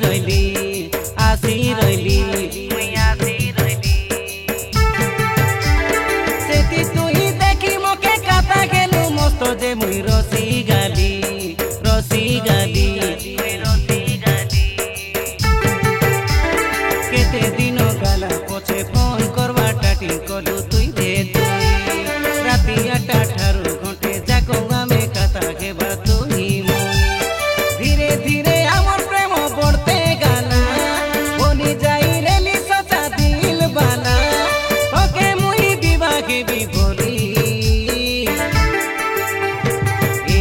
रहिली आसी रहिली सेती तुई देखी मोके काता गेलु मस्त जे मुई रसी गाली केते दिनो गाला पछे फोन करवा टाटी कलु तुई दे तुई राती 8टा ठारू घंटे जाको आमे काता गेबा तुई धीरे धीरे आमर प्रेम बढ़ते गाला बनी जाई रेली सचा दिल बाला ओके मुई विवाहे भी बोली ए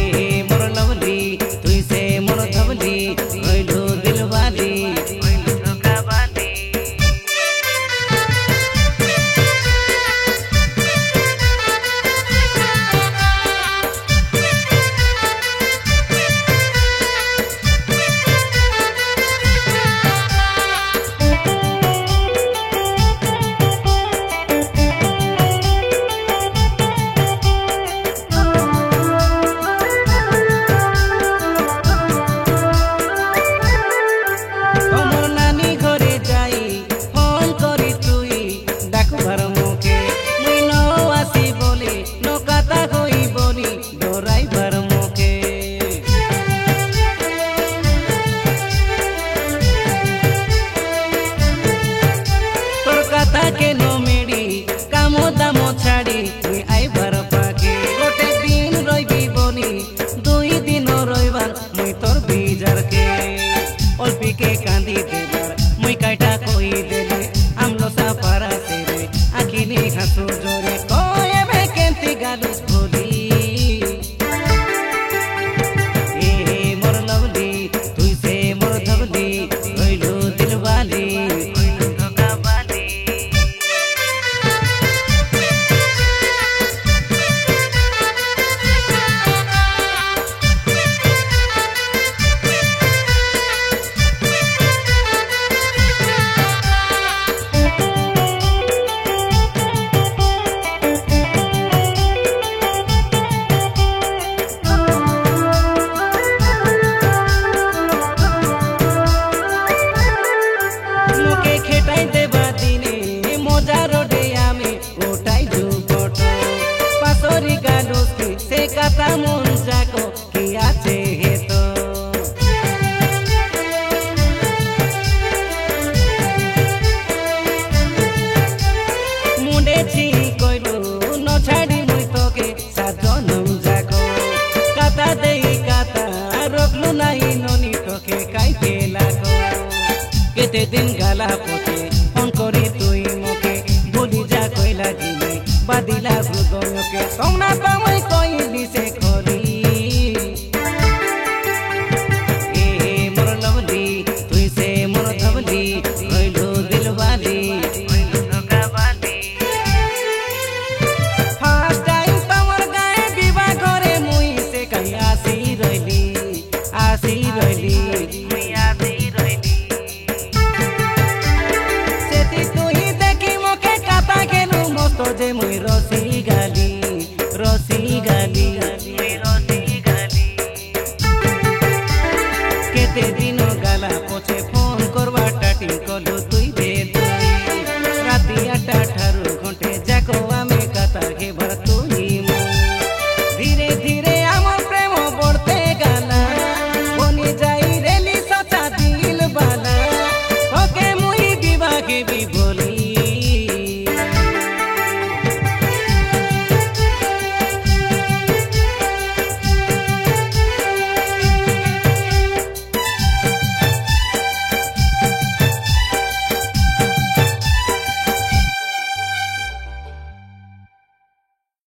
मोर लवली तुई से मोर धवली होइलो दिलवाली के नो मेडी कामो दामो छाड़ी तुई आई भर पाके गोटे दिन रही बनी 2 दिन रहीबार मुई तोर बीजार के अल्पी के कांदी देबार मुई काइटा कोई देले आमलो सा पारा तेरे आखिनी हासु जोरे कोए बे केंती गालुस बोली ए मोर लवली तुई से मोर धवली होइलो दिलवाली से काता मन जाको किया हे तो मुंडे छी कोइलु न छाड़ी मुई तोके साजनम जाको काता देई काता रोकलु नाही ननी तोके काइते लागो केते दिन गाला पोते फोन करी तुई मोके भूली जा कोइला दिने बादिला गुदो के सोना पावई कोइली से खोली ए मोर लवली तुई से मोर धवली होइलो दिलवाली फर्स्ट टाइम तमर गाए विवाह करे मुई से कहीं आसी रहिली सेती तुई देखी मोके काता गेलु मस्त जे मुई रसी गाली केते दिनो गाला पछे फोन करवा टाटी कलु तुई दे तुई राती 8टा ठारू घंटे जाको आमे काता गेबार तुई धीरे धीरे आमर प्रेम बढ़ते गाला बनी जाई रेली सचा दिल बाला ओके मुई विवाहे भी